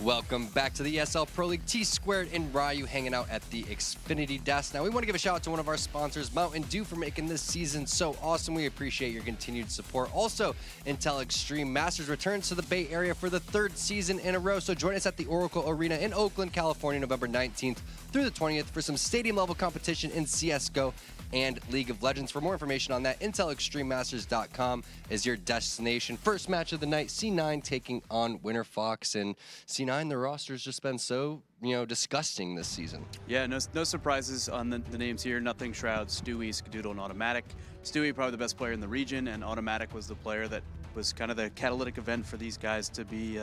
Welcome back to the ESL Pro League. T-Squared and Ryu hanging out at the Xfinity desk. Now, we want to give a shout out to one of our sponsors, Mountain Dew, for making this season so awesome. We appreciate your continued support. Also, Intel Extreme Masters returns to the Bay Area for the 3rd season in a row. So join us at the Oracle Arena in Oakland, California, November 19th through the 20th for some stadium-level competition in CSGO and League of Legends. For more information on that, IntelExtremeMasters.com is your destination. First match of the night, C9 taking on Winterfox. And C9, the roster's just been so, disgusting this season. Yeah, no surprises on the names here. Nothing Shroud, Stewie, Skadoodle, and Automatic. Stewie, probably the best player in the region, and Automatic was the player that was kind of the catalytic event for these guys to be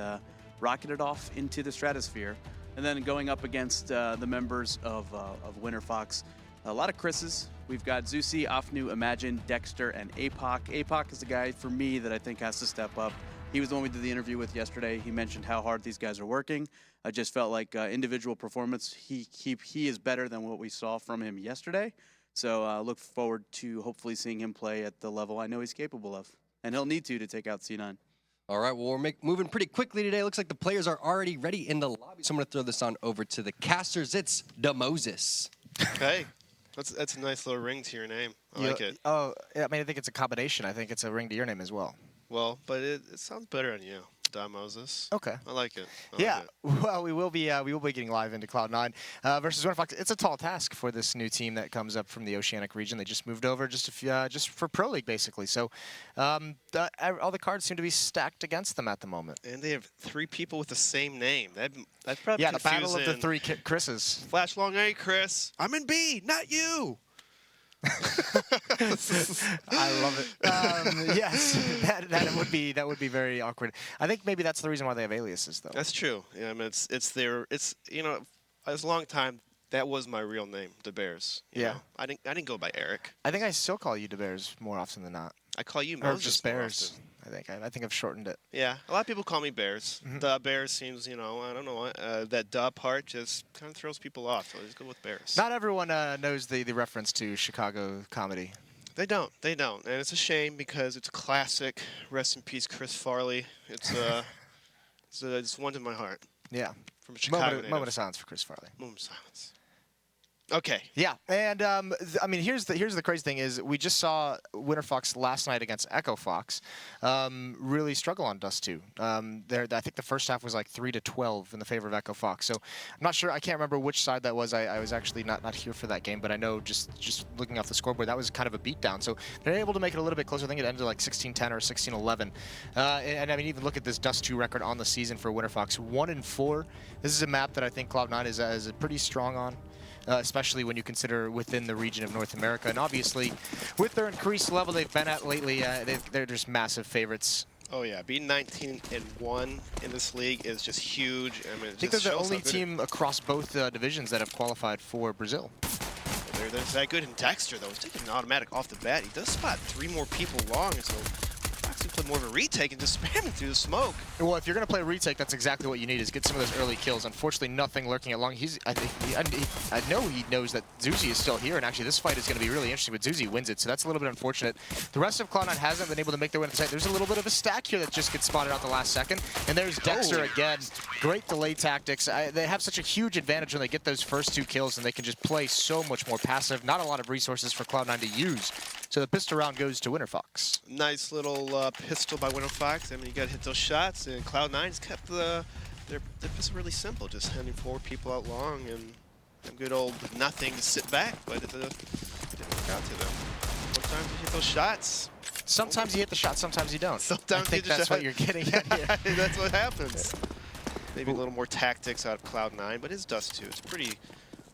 rocketed off into the stratosphere. And then going up against the members of Winterfox, a lot of Chris's. We've got Zusi, Afnu, Imagine, Dexter, and APOC. APOC is the guy, for me, that I think has to step up. He was the one we did the interview with yesterday. He mentioned how hard these guys are working. I just felt like individual performance, he is better than what we saw from him yesterday. So I look forward to hopefully seeing him play at the level I know he's capable of. And he'll need to take out C9. All right, well, we're moving pretty quickly today. Looks like the players are already ready in the lobby. So I'm going to throw this on over to the casters. It's DeMoses. Hey. That's a nice little ring to your name. I like it. Oh, I mean, I think it's a combination. I think it's a ring to your name as well. Well, but it sounds better on you, DeMoses. Okay. I like it. Well, we will be getting live into Cloud9 versus Winterfox. It's a tall task for this new team that comes up from the Oceanic region. They just moved over just for Pro League, basically. So all the cards seem to be stacked against them at the moment. And they have 3 people with the same name. That's probably the battle of the 3 Chris's. Flash long A, Chris. I'm in B, not you. I love it. Yes, that would be very awkward. I think maybe that's the reason why they have aliases, though. That's true. Yeah, I mean, it's as a long time that was my real name, DeBears. You know? I didn't go by Eric. I think I still call you DeBears more often than not. I call you or Moses just Bears. I think I've shortened it. Yeah, a lot of people call me Bears. The Bears seems, I don't know, that duh part just kind of throws people off. So I just go with Bears. Not everyone knows the reference to Chicago comedy. They don't, and it's a shame because it's a classic. Rest in peace, Chris Farley. It's one in my heart. Yeah. From Chicago. Moment of silence for Chris Farley. Moment of silence. Okay. Yeah, and I mean, here's the crazy thing is we just saw Winterfox last night against Echo Fox really struggle on Dust2. I think the first half was like 3-12 in the favor of Echo Fox. So I'm not sure. I can't remember which side that was. I was actually not here for that game, but I know just looking off the scoreboard, that was kind of a beatdown. So they're able to make it a little bit closer. I think it ended like 16-10 or 16-11. And I mean, even look at this Dust2 record on the season for Winterfox, 1-4. This is a map that I think Cloud9 is pretty strong on. Especially when you consider within the region of North America. And obviously, with their increased level they've been at lately, they're just massive favorites. Oh, yeah. Being 19-1 in this league is just huge. I mean, I think they're the only team across both divisions that have qualified for Brazil. They're that good in Dexter, though. He's taking an automatic off the bat. He does spot 3 more people long, so Fox can play more of a retake and just spam him through the smoke. Well, if you're going to play a retake, that's exactly what you need, is get some of those early kills. Unfortunately, nothing lurking at long. I know he knows that Zuzi is still here, and actually this fight is going to be really interesting, but Zuzi wins it, so that's a little bit unfortunate. The rest of Cloud9 hasn't been able to make their way to the site. There's a little bit of a stack here that just gets spotted out the last second, and there's Dexter again. Great delay tactics. They have such a huge advantage when they get those first 2 kills, and they can just play so much more passive. Not a lot of resources for Cloud9 to use. So the pistol round goes to Winterfox. Nice little pistol by Winterfox. I mean, you got to hit those shots, and Cloud9's kept their pistol really simple, just handing 4 people out long and good old nothing to sit back, but it didn't work out to them. Sometimes you hit those shots. Sometimes you hit the shot, sometimes you don't. Sometimes I think that's what you're getting at here. That's what happens. Maybe a little more tactics out of Cloud9, but it's Dust2. It's pretty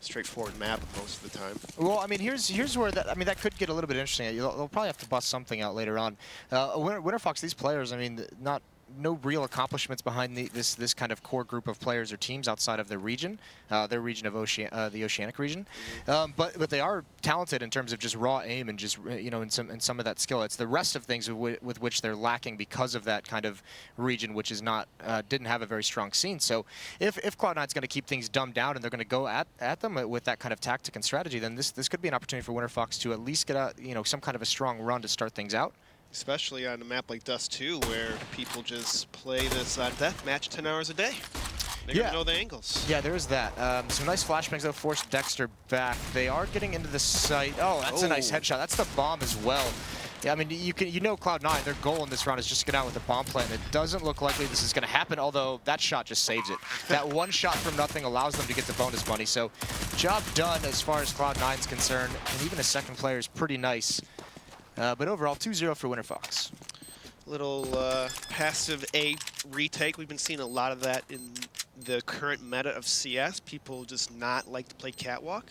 straightforward map most of the time. Well, I mean, here's where that could get a little bit interesting. They'll probably have to bust something out later on. Winterfox, these players, I mean, no real accomplishments behind this kind of core group of players or teams outside of their region of the Oceanic region. But they are talented in terms of just raw aim and just in some of that skill. It's the rest of things with which they're lacking because of that kind of region, which is not didn't have a very strong scene. So if Cloud9's going to keep things dumbed down and they're going to go at them with that kind of tactic and strategy, then this could be an opportunity for Winterfox to at least get some kind of a strong run to start things out. Especially on a map like Dust2, where people just play this deathmatch 10 hours a day. They're gonna know the angles. Yeah, there is that. Some nice flashbangs that force Dexter back. They are getting into the site. Oh, that's a nice headshot. That's the bomb as well. Yeah, I mean, you know Cloud9, their goal in this round is just to get out with the bomb plant. It doesn't look likely this is going to happen, although that shot just saves it. That one shot from nothing allows them to get the bonus money. So, job done as far as Cloud9 is concerned, and even a second player is pretty nice. But overall, 2-0 for Winterfox. Little passive A retake. We've been seeing a lot of that in the current meta of CS. People just not like to play catwalk.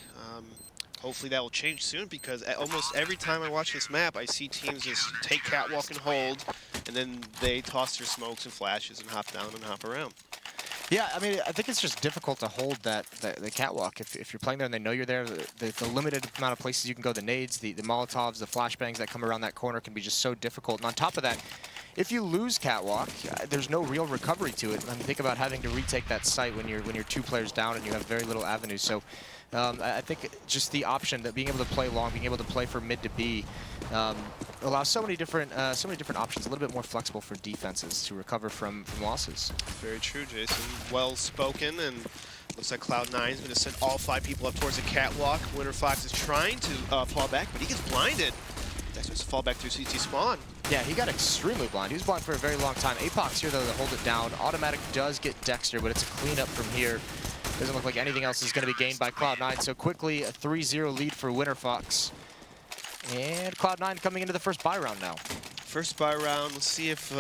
Hopefully that will change soon, because almost every time I watch this map, I see teams just take catwalk and hold, and then they toss their smokes and flashes and hop down and hop around. Yeah, I mean, I think it's just difficult to hold the catwalk. If you're playing there and they know you're there, the limited amount of places you can go, the nades, the Molotovs, the flashbangs that come around that corner can be just so difficult. And on top of that, if you lose catwalk, there's no real recovery to it. I mean, think about having to retake that site when you're 2 players down and you have very little avenues. So I think just the option that being able to play long, being able to play from mid to B, allows so many different options, a little bit more flexible for defenses to recover from losses. Very true, Jason. Well spoken, and looks like Cloud9 is going to send all 5 people up towards the catwalk. Winterfox is trying to fall back, but he gets blinded. Dexter's to fall back through CT spawn. Yeah, he got extremely blind. He was blind for a very long time. Apox here, though, to hold it down. Automatic does get Dexter, but it's a cleanup from here. Doesn't look like anything else is going to be gained by Cloud9, so quickly a 3-0 lead for Winterfox. And Cloud9 coming into the first buy round now. First buy round, let's see if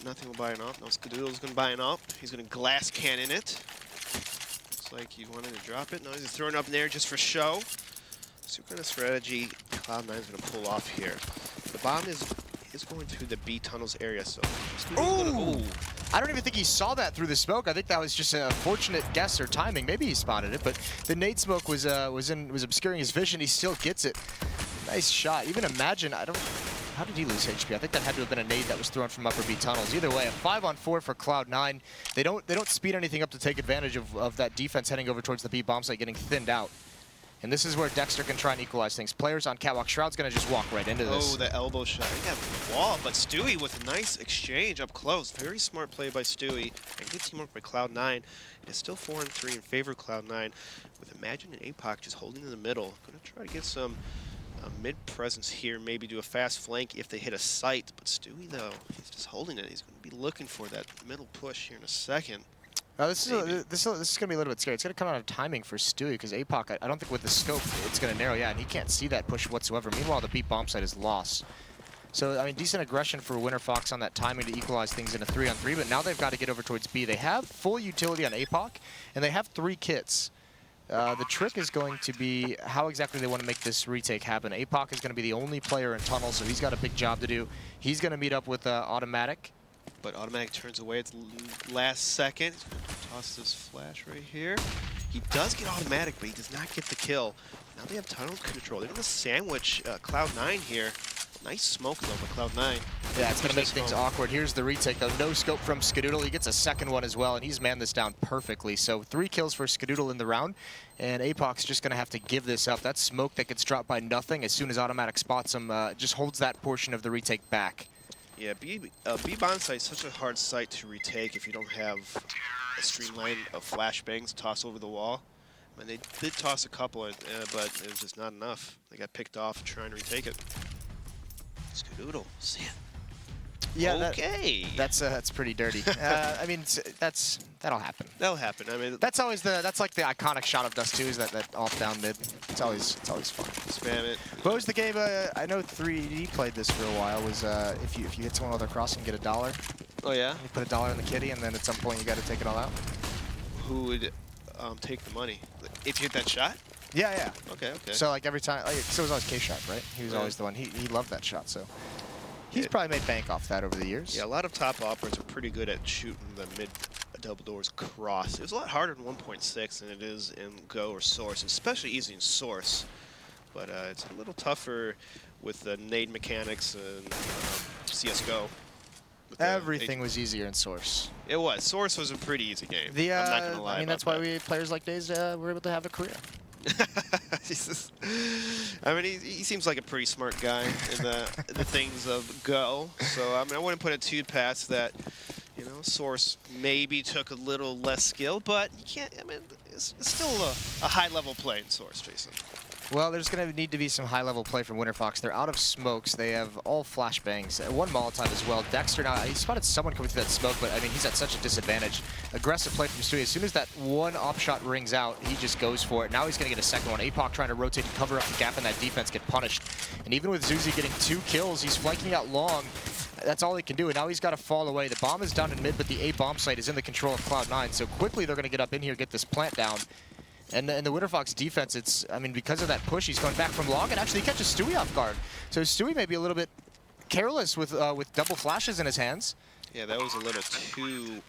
nothing will buy an op. No, Skadoodle's going to buy an op. He's going to glass cannon it. Looks like he wanted to drop it. No, he's just throwing it up in there just for show. So what kind of strategy Cloud9 is going to pull off here? The bomb is going to the B tunnels area, so ooh! I don't even think he saw that through the smoke. I think that was just a fortunate guess or timing. Maybe he spotted it, but the nade smoke was obscuring his vision. He still gets it. Nice shot. Even imagine, how did he lose HP? I think that had to have been a nade that was thrown from upper B tunnels. Either way, a 5-on-4 for Cloud9. They don't speed anything up to take advantage of that defense heading over towards the B bomb site, getting thinned out. And this is where Dexter can try and equalize things. Players on catwalk. Shroud's going to just walk right into this. Oh, the elbow shot. He got the wall, but Stewie with a nice exchange up close. Very smart play by Stewie. And good teamwork by Cloud9. It's still 4-3 in favor of Cloud9, with Imagine and APOC just holding in the middle. Going to try to get some mid-presence here, maybe do a fast flank if they hit a site. But Stewie, though, he's just holding it. He's going to be looking for that middle push here in a second. This is going to be a little bit scary. It's going to come out of timing for Stewie, because APOC, I don't think with the scope it's going to narrow. Yeah, and he can't see that push whatsoever. Meanwhile, the B bomb site is lost. So, I mean, decent aggression for Winterfox on that timing to equalize things in a 3-on-3, but now they've got to get over towards B. They have full utility on APOC, and they have 3 kits. The trick is going to be how exactly they want to make this retake happen. APOC is going to be the only player in tunnel, so he's got a big job to do. He's going to meet up with Automatic. But Automatic turns away at the last second. He's going to toss this flash right here. He does get Automatic, but he does not get the kill. Now they have tunnel control. They're going to sandwich Cloud9 here. Nice smoke, though, by Cloud9. Yeah, it's going to make things awkward. Here's the retake, though. No scope from Skadoodle. He gets a second one as well, and he's manned this down perfectly. So 3 kills for Skadoodle in the round, and APOC's just going to have to give this up. That smoke that gets dropped by nothing as soon as Automatic spots him just holds that portion of the retake back. Yeah, B bomb site is such a hard site to retake if you don't have a streamline of flashbangs to toss over the wall. I mean, they did toss a couple, but it was just not enough. They got picked off trying to retake it. Skadoodle, see it. Yeah, okay. That's pretty dirty. I mean, that'll happen. That'll happen. I mean, that's always that's like the iconic shot of Dust2 is that off down mid. It's always fun. Spam it. What was the game? I know 3D played this for a while. Was if you hit someone with a cross and get $1. Oh yeah. You put $1 in the kitty, and then at some point you got to take it all out. Who would take the money if you hit that shot? Yeah. Okay. So like every time, so it was always K-Shot, right? He was always the one. He loved that shot, so. He's probably made bank off that over the years. Yeah, a lot of top operators are pretty good at shooting the mid double doors cross. It was a lot harder in 1.6 than it is in Go or Source, especially easy in Source. But it's a little tougher with the nade mechanics and CSGO. Everything was easier in Source. It was. Source was a pretty easy game. I'm not gonna lie. I mean, that's why players like Daze were able to have a career. I mean, he seems like a pretty smart guy in the things of Go. So I mean, I wouldn't put it too past that. You know, Source maybe took a little less skill, but you can't, I mean, it's still a high-level play in Source, Jason. Well, there's going to need to be some high-level play from Winterfox. They're out of smokes. They have all flashbangs. One Molotov as well. Dexter now, he spotted someone coming through that smoke, but I mean, he's at such a disadvantage. Aggressive play from Stewie. As soon as that one op shot rings out, he just goes for it. Now he's going to get a second one. APOC trying to rotate and cover up the gap in that defense, get punished. And even with Zuzi getting 2 kills, he's flanking out long. That's all he can do, and now he's got to fall away. The bomb is down in mid, but the A bomb site is in the control of Cloud9, so quickly they're going to get up in here, get this plant down. And the Winterfox defense, it's, I mean, because of that push, he's going back from long, and actually he catches Stewie off guard. So Stewie may be a little bit careless with double flashes in his hands. Yeah, that was a little too...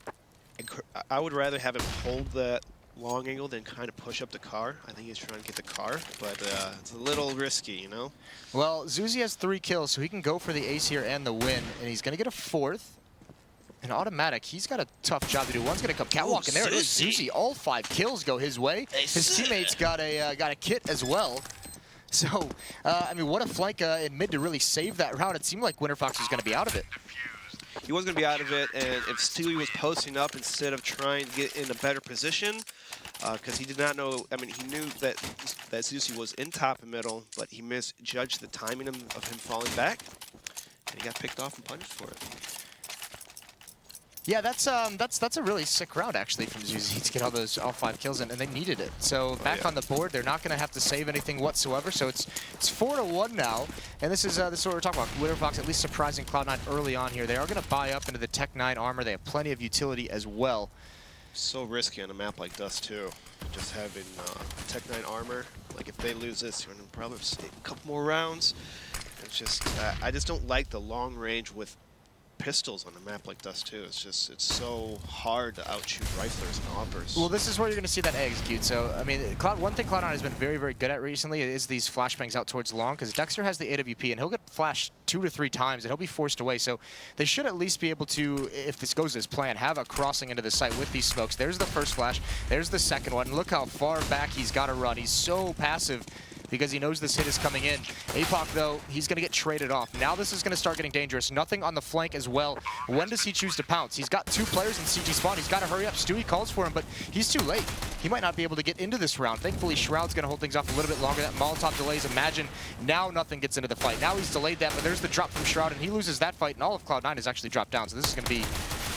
I would rather have him hold that long angle than kind of push up the car. I think he's trying to get the car, but it's a little risky, you know? Well, Zuzi has 3 kills, so he can go for the ace here and the win, and he's going to get a 4th. And automatic, he's got a tough job to do. One's going to come catwalk, and there it is. Zuzi, all 5 kills go his way. His teammates got a kit as well. So, I mean, what a flank in mid to really save that round. It seemed like Winterfox was going to be out of it. He was going to be out of it, and if Stewie was posting up instead of trying to get in a better position, because he did not know, I mean, he knew that Zuzi was in top and middle, but he misjudged the timing of him falling back, and he got picked off and punished for it. Yeah, that's a really sick round actually from Zuzi to get all 5 kills in, and they needed it. So back on the board, they're not going to have to save anything whatsoever. So it's 4-1 now, and this is what we're talking about. Winterfox at least surprising Cloud9 early on here. They are going to buy up into the Tech 9 armor. They have plenty of utility as well. So risky on a map like Dust2, just having Tech 9 armor. Like if they lose this, you're going to probably save a couple more rounds. It's just I just don't like the long range with pistols on a map like Dust2. It's so hard to outshoot riflers and oppers. Well, this is where you're going to see that execute. So, I mean, one thing Cloud9 has been very, very good at recently is these flashbangs out towards long, because Dexter has the AWP, and he'll get flashed 2 to 3 times, and he'll be forced away. So they should at least be able to, if this goes as planned, have a crossing into the site with these smokes. There's the first flash. There's the second one. Look how far back he's got to run. He's so passive because he knows this hit is coming in. APOC, though, he's going to get traded off. Now this is going to start getting dangerous. Nothing on the flank as well. When does he choose to pounce? He's got 2 players in CG spawn. He's got to hurry up. Stewie calls for him, but he's too late. He might not be able to get into this round. Thankfully, Shroud's going to hold things off a little bit longer. That Molotov delays. Imagine now nothing gets into the fight. Now he's delayed that, but there's the drop from Shroud, and he loses that fight, and all of Cloud9 is actually dropped down. So this is going to be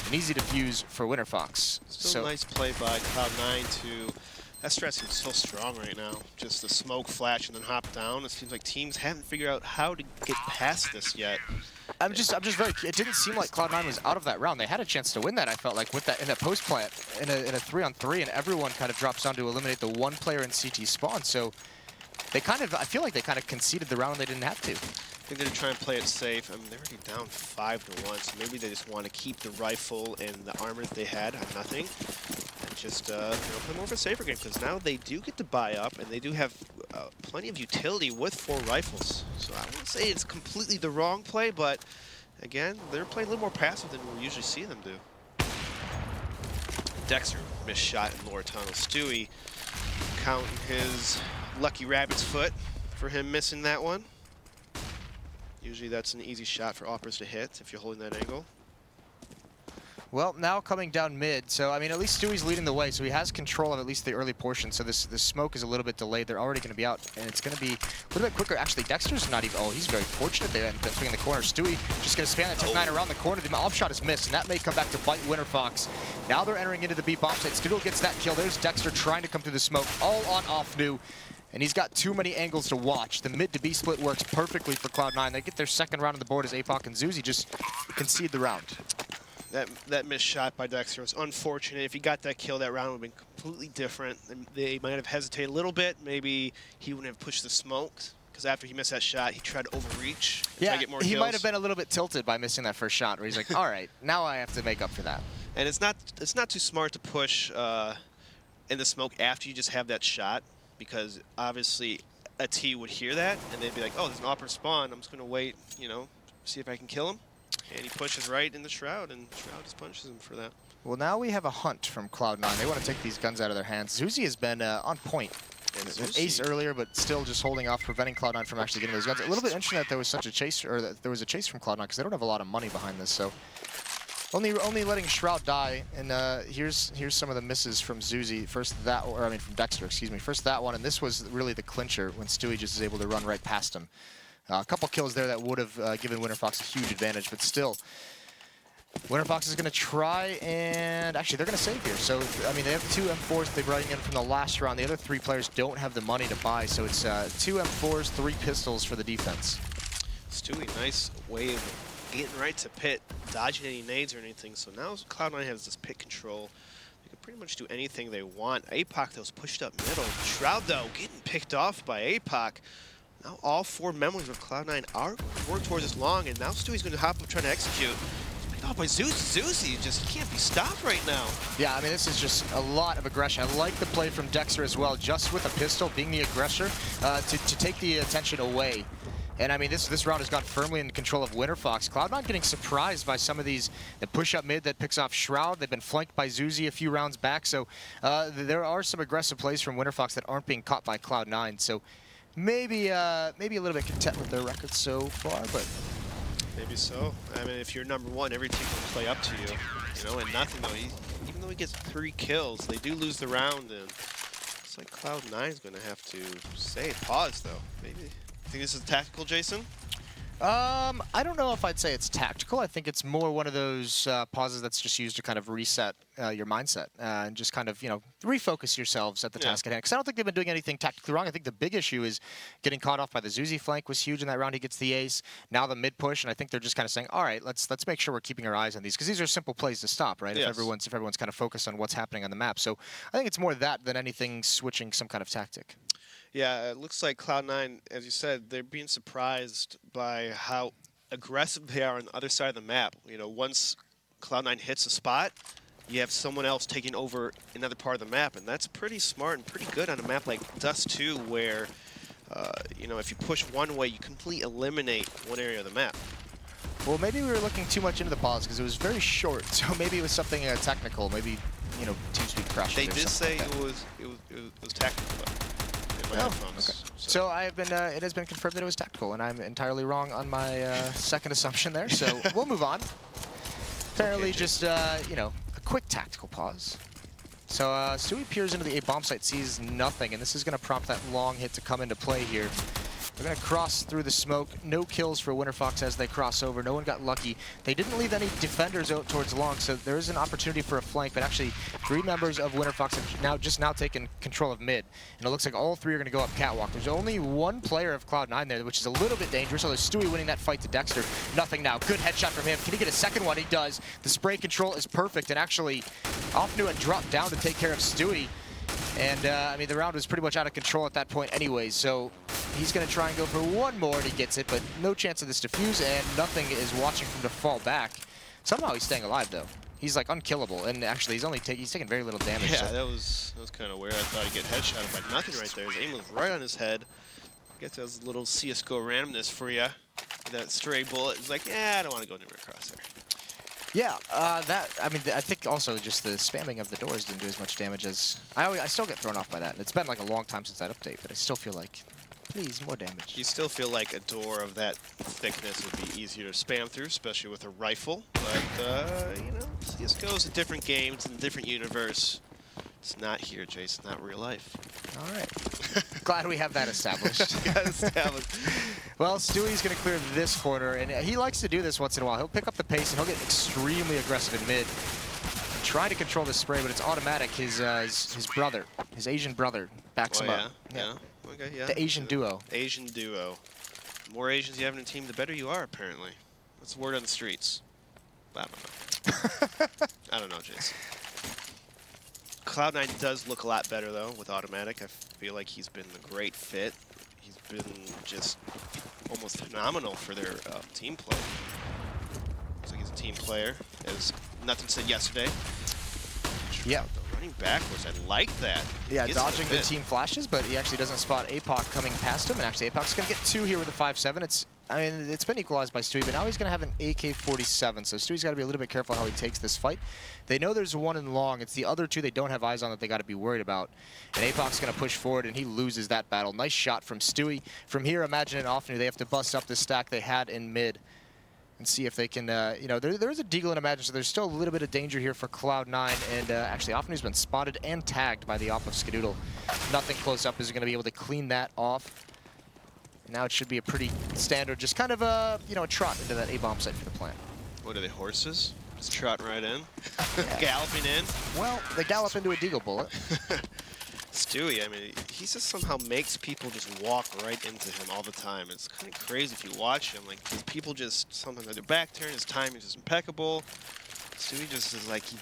an easy defuse for Winterfox. Still a nice play by Cloud9 to... That strat seems so strong right now. Just the smoke flash and then hop down. It seems like teams haven't figured out how to get past this yet. I'm just very. It didn't seem like Cloud9 was out of that round. They had a chance to win that. I felt like with that in that post plant in a 3-on-3, and everyone kind of drops down to eliminate the 1 player in CT spawn. So they kind of, I feel like they kind of conceded the round. They didn't have to. I think they're trying to play it safe. I mean, they're already down 5-1, so maybe they just want to keep the rifle and the armor that they had on nothing, and just you know, play more of a safer game, because now they do get to buy up, and they do have plenty of utility with 4 rifles. So I wouldn't say it's completely the wrong play, but again, they're playing a little more passive than we usually see them do. Dexter missed shot in lower tunnel. Stewie counting his lucky rabbit's foot for him missing that one. Usually that's an easy shot for oppers to hit if you're holding that angle. Well, now coming down mid, so I mean, at least Stewie's leading the way, so he has control of at least the early portion. So this smoke is a little bit delayed. They're already going to be out, and it's going to be a little bit quicker. Actually, Dexter's not even. Oh, he's very fortunate there. And swinging the corner. Stewie just going to span that Tech 9 around the corner. The off shot is missed, and that may come back to bite Winterfox. Now they're entering into the B bomb site. Studio gets that kill. There's Dexter trying to come through the smoke, all on off new. And he's got too many angles to watch. The mid to B split works perfectly for Cloud9. They get their second round on the board as APOC and Zuzi just concede the round. That missed shot by Dexter was unfortunate. If he got that kill, that round would have been completely different. And they might have hesitated a little bit. Maybe he wouldn't have pushed the smoke, because after he missed that shot, he tried to overreach. Yeah, try to get more kills. He might have been a little bit tilted by missing that first shot, where he's like, all right, now I have to make up for that. And it's not too smart to push in the smoke after you just have that shot, because obviously a T would hear that, and they'd be like, oh, there's an upper spawn. I'm just going to wait, you know, see if I can kill him. And he pushes right in the Shroud, and Shroud just punishes him for that. Well, now we have a hunt from Cloud9. They want to take these guns out of their hands. Zuzi has been on point. An ace earlier, but still just holding off, preventing Cloud9 from actually getting those guns. A little bit interesting that there was such a chase, or that there was a chase from Cloud9, because they don't have a lot of money behind this. So Only letting Shroud die, and here's some of the misses from Zuzi. First that, or I mean from Dexter, excuse me. First that one, and this was really the clincher when Stewie just is able to run right past him. A couple kills there that would have given Winterfox a huge advantage, but still, Winterfox is going to try, and actually they're going to save here. So I mean they have 2 M4s they're running in from the last round. The other 3 players don't have the money to buy, so it's 2 M4s, 3 pistols for the defense. Stewie, nice way of getting right to pit, dodging any nades or anything. So now Cloud9 has this pit control. They can pretty much do anything they want. APOC, though, is pushed up middle. Shroud, though, getting picked off by APOC. Now all 4 members of Cloud9 are going to work towards this long, and now Stewie's going to hop up trying to execute. He's picked off by Zuzi. Just he can't be stopped right now. Yeah, I mean, this is just a lot of aggression. I like the play from Dexter as well, just with a pistol, being the aggressor, to take the attention away. And I mean, this round has got firmly in control of Winterfox. Cloud9 getting surprised by some of these, the push up mid that picks off Shroud. They've been flanked by Zuzi a few rounds back. So there are some aggressive plays from Winterfox that aren't being caught by Cloud9. So maybe a little bit content with their record so far, but maybe so. I mean, if you're number 1, every team can play up to you. You know, and nothing though. Even though he gets 3 kills, they do lose the round, and it's like Cloud9 is going to have to say pause though. Maybe. Think this is tactical, Jason? I don't know if I'd say it's tactical. I think it's more one of those pauses that's just used to kind of reset your mindset and just kind of, you know, refocus yourselves at the task at hand. Because I don't think they've been doing anything tactically wrong. I think the big issue is getting caught off by the Zuzi flank was huge in that round. He gets the ace. Now the mid push, and I think they're just kind of saying, all right, let's make sure we're keeping our eyes on these, because these are simple plays to stop, right? Yes. If everyone's kind of focused on what's happening on the map. So I think it's more that than anything switching some kind of tactic. Yeah, it looks like Cloud9, as you said, they're being surprised by how aggressive they are on the other side of the map. You know, once Cloud9 hits a spot, you have someone else taking over another part of the map, and that's pretty smart and pretty good on a map like Dust2, where, you know, if you push one way, you completely eliminate one area of the map. Well, maybe we were looking too much into the pause because it was very short, so maybe it was something technical, maybe, you know, TeamSpeak crashes. They did say it was tactical, though. Oh, okay. So I have been. It has been confirmed that it was tactical, and I'm entirely wrong on my second assumption there. So we'll move on. Apparently, okay, just you know, a quick tactical pause. So Stewie peers into the A bomb site, sees nothing, and this is going to prompt that long hit to come into play here. They're going to cross through the smoke. No kills for Winterfox as they cross over. No one got lucky. They didn't leave any defenders out towards long, so there is an opportunity for a flank, but actually 3 members of Winterfox have just now taken control of mid. And it looks like all 3 are going to go up catwalk. There's only 1 player of Cloud9 there, which is a little bit dangerous, although Stewie winning that fight to Dexter. Nothing now. Good headshot from him. Can he get a second one? He does. The spray control is perfect, and actually Offnua dropped down to take care of Stewie. And, I mean, the round was pretty much out of control at that point anyways, so he's going to try and go for 1 more, and he gets it, but no chance of this defuse, and nothing is watching for him to fall back. Somehow he's staying alive, though. He's, like, unkillable, and actually he's taking very little damage. Yeah, so. that was kind of weird. I thought he'd get headshotted by nothing right there. His aim was right on his head. I guess that was a little CSGO randomness for you. That stray bullet is like, yeah, I don't want to go near my crosshair. Yeah, I mean, I think also just the spamming of the doors didn't do as much damage as... I still get thrown off by that. It's been like a long time since that update, but I still feel like, please, more damage. You still feel like a door of that thickness would be easier to spam through, especially with a rifle. But, you know, CSGO is a different game. It's in a different universe. It's not here, Jason, not real life. All right. Glad we have that established. Well, Stewie's going to clear this corner, and he likes to do this once in a while. He'll pick up the pace, and he'll get extremely aggressive in mid. Trying to control the spray, but it's automatic. His brother, his Asian brother, backs him up. Yeah. Okay, yeah. The Asian duo. Asian duo. The more Asians you have in a team, the better you are, apparently. That's the word on the streets. I don't know. I don't know, Jason. Cloud9 does look a lot better, though, with automatic. I feel like he's been a great fit. He's been just almost phenomenal for their team play. Looks like he's a team player, as Nothing said yesterday. Yeah. Running backwards, I like that. Yeah, dodging the team flashes, but he actually doesn't spot APOC coming past him, and actually APOC's going to get 2 here with a 5-7. I mean, it's been equalized by Stewie, but now he's going to have an AK-47, so Stewie's got to be a little bit careful how he takes this fight. They know there's 1 in long. It's the other 2 they don't have eyes on that they got to be worried about. And APOC's going to push forward, and he loses that battle. Nice shot from Stewie. From here, imagine an Offnua. They have to bust up the stack they had in mid. and see if they can, you know, there's a Deagle and Imagine, so there's still a little bit of danger here for Cloud9, and actually Offnu's been spotted and tagged by the off of Skadoodle. Nothing close up is going to be able to clean that off. Now it should be a pretty standard, just kind of a, you know, a trot into that A-bomb site for the plant. What are they, horses? Just trotting right in? Yeah. Galloping in? Well, they gallop into a Deagle bullet. Stewie, I mean, he just somehow makes people just walk right into him all the time. It's kind of crazy if you watch him. Like, these people just, sometimes their back turn, his timing is just impeccable. Stewie just is like, he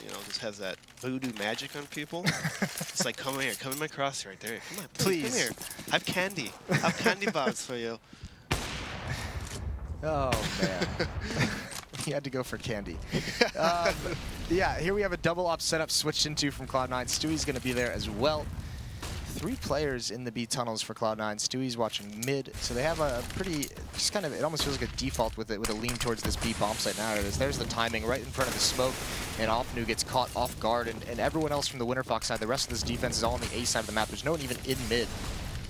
you know, just has that voodoo magic on people. It's like, come here, come in my crosshair right there. Come on, please. Come here. I have candy. I have candy bars for you. Oh, man. He had to go for candy. Yeah, here we have a double op setup switched into from Cloud9. Stewie's going to be there as well. 3 players in the B tunnels for Cloud9. Stewie's watching mid, so they have a pretty, just kind of, it almost feels like a default with a lean towards this B bomb site now. There's the timing right in front of the smoke, and Offnu gets caught off guard, and everyone else from the Winterfox side, the rest of this defense is all on the A side of the map. There's no one even in mid.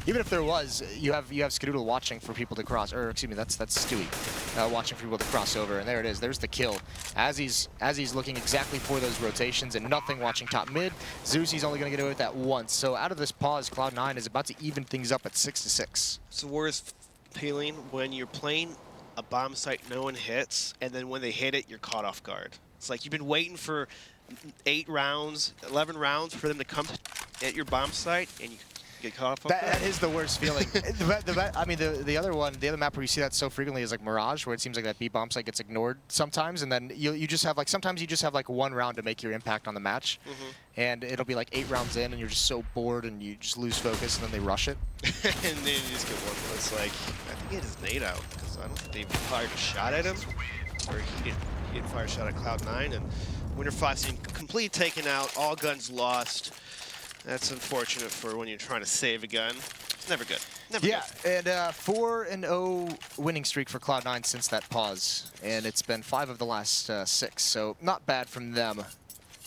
Even if there was, you have Skadoodle watching for people to cross, or excuse me, that's Stewie watching for people to cross over, and there it is. There's the kill. As he's looking exactly for those rotations, and nothing watching top mid. Zusi's only going to get away with that once. So out of this pause, Cloud9 is about to even things up at 6-6. It's the worst feeling when you're playing a bomb site no one hits, and then when they hit it, you're caught off guard. It's like you've been waiting for 8 rounds, 11 rounds for them to come at your bomb site, and you get caught off. That is the worst feeling. I mean, the other map where you see that so frequently is like Mirage, where it seems like that B bomb site gets ignored sometimes, and then you just have like, sometimes you just have like 1 round to make your impact on the match, and it'll be like 8 rounds in, and you're just so bored, and you just lose focus, and then they rush it. And then you just get one where it's like, I think he had his nade out, because I don't think they fired a shot at him, or he didn't fire a shot at Cloud9, and Winterfox completely taken out, all guns lost. That's unfortunate for when you're trying to save a gun. It's never good. Never yeah, good. and 4-0 winning streak for Cloud9 since that pause, and it's been 5 of the last 6, so not bad from them.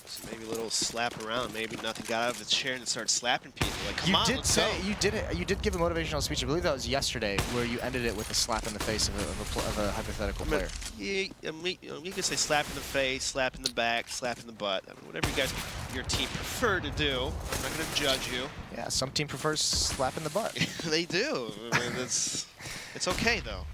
So maybe a little slap around. Maybe nothing got out of its chair and started slapping people. Like, come you on, did let's say go. you did give a motivational speech. I believe that was yesterday, where you ended it with a slap in the face of a hypothetical player. You can say slap in the face, slap in the back, slap in the butt. I mean, whatever you guys, your team prefer to do. I'm not going to judge you. Yeah, some team prefers slap in the butt. They do. I mean, it's okay though.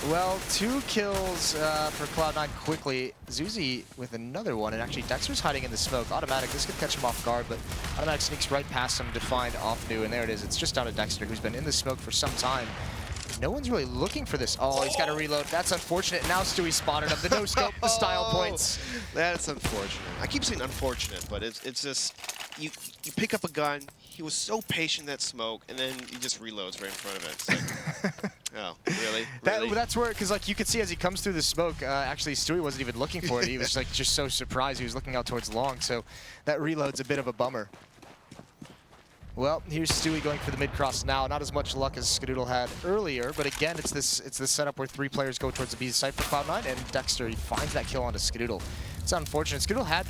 Well, 2 kills for Cloud9 quickly. Zuzi with another one, and actually Dexter's hiding in the smoke. Automatic, this could catch him off guard, but Automatic sneaks right past him to find Offnu, and there it is. It's just down to Dexter, who's been in the smoke for some time. No one's really looking for this. Oh, he's got to reload. That's unfortunate. Now Stewie spotted him. The no-scope, the style points. That's unfortunate. I keep saying unfortunate, but it's just, you pick up a gun, he was so patient that smoke, and then he just reloads right in front of it. It's like, oh, really? That's where, because like you could see as he comes through the smoke, actually Stewie wasn't even looking for it. He was like just so surprised. He was looking out towards long, so that reload's a bit of a bummer. Well, here's Stewie going for the mid-cross now. Not as much luck as Skadoodle had earlier, but again, it's this setup where 3 players go towards the B site for Cloud9, and Dexter, he finds that kill onto Skadoodle. It's unfortunate. Skadoodle had,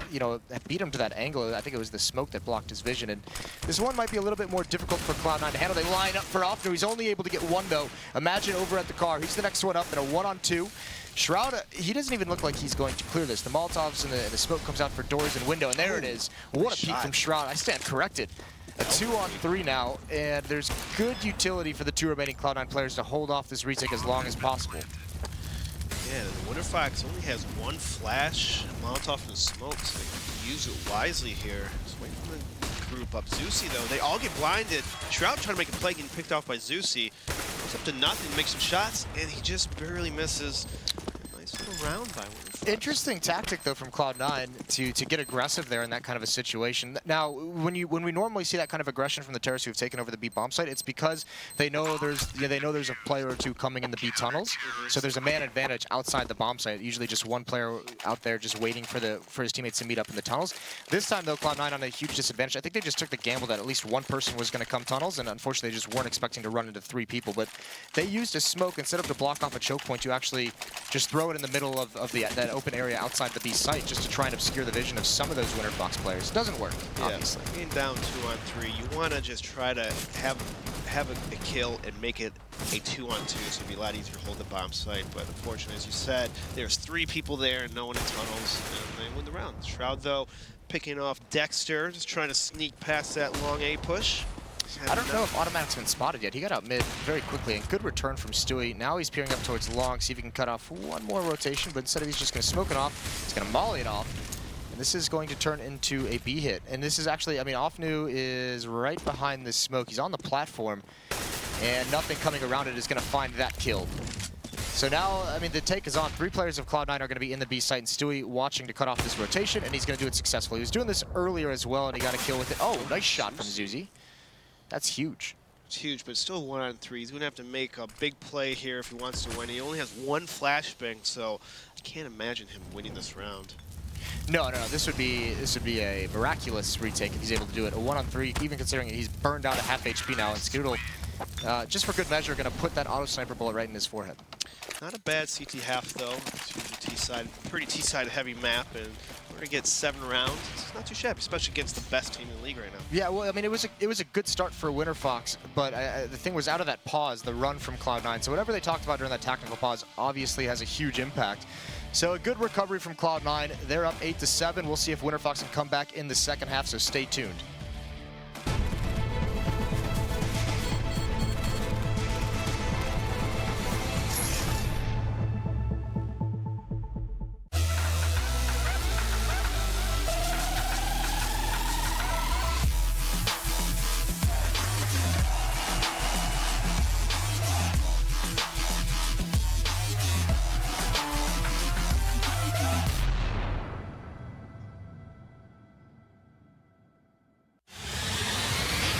you know, beat him to that angle. I think it was the smoke that blocked his vision, and this one might be a little bit more difficult for Cloud9 to handle. They line up for Offnu. He's only able to get 1, though. Imagine over at the car. He's the next one up in a 1-on-2. Shroud, he doesn't even look like he's going to clear this. The Molotovs and the smoke comes out for doors and window, and there it is. What a peek from Shroud. I stand corrected. A 2-on-3 now, and there's good utility for the 2 remaining Cloud9 players to hold off this retake as long as possible. Yeah, the Winterfox only has 1 flash, Molotov and smoke, so they can use it wisely here. Just wait for the group up. Zusi, though, they all get blinded. Shroud trying to make a play, getting picked off by Zusi. Goes up to nothing, makes some shots, and he just barely misses. Nice little round by Winterfox. Interesting tactic though from Cloud9 to get aggressive there in that kind of a situation. Now, when we normally see that kind of aggression from the terrorists who've taken over the B bomb site, it's because they know there's a player or 2 coming in the B tunnels. So there's a man advantage outside the bomb site. Usually just 1 player out there just waiting for his teammates to meet up in the tunnels. This time though, Cloud9 on a huge disadvantage. I think they just took the gamble that at least 1 person was going to come tunnels, and unfortunately they just weren't expecting to run into 3 people. But they used a smoke instead of to block off a choke point to actually just throw it in the middle of that open area outside the B site just to try and obscure the vision of some of those Winterfox players. It doesn't work, obviously. Being down 2-on-3, you want to just try to have have a kill and make it a 2-on-2, so it'd be a lot easier to hold the bomb site. But unfortunately, as you said, there's 3 people there and no one in tunnels, and they win the round. Shroud, though, picking off Dexter, just trying to sneak past that long A push. I don't know if Automatic's been spotted yet. He got out mid very quickly, and good return from Stewie. Now he's peering up towards long, see if he can cut off one more rotation, but instead of he's just going to smoke it off, he's going to molly it off. And this is going to turn into a B hit. And this is actually, I mean, Offnu is right behind this smoke. He's on the platform, and nothing coming around it is going to find that kill. So now, I mean, the take is on. 3 players of Cloud9 are going to be in the B site, and Stewie watching to cut off this rotation, and he's going to do it successfully. He was doing this earlier as well, and he got a kill with it. Oh, nice shot from Zuzi. That's huge. It's huge, but still 1-on-3. He's going to have to make a big play here if he wants to win. He only has 1 flashbang, so I can't imagine him winning this round. No, this would be a miraculous retake if he's able to do it. A 1-on-3, even considering he's burned down to half HP now, and Scoodle, just for good measure, going to put that auto sniper bullet right in his forehead. Not a bad CT half though. It's usually T-side, pretty T-side heavy map, and we're gonna get 7 rounds. It's not too shabby, especially against the best team in the league right now. Yeah, well, I mean, it was a good start for Winterfox, but the thing was out of that pause, the run from Cloud9. So whatever they talked about during that tactical pause obviously has a huge impact. So a good recovery from Cloud9. They're up 8-7. We'll see if Winterfox can come back in the second half. So stay tuned.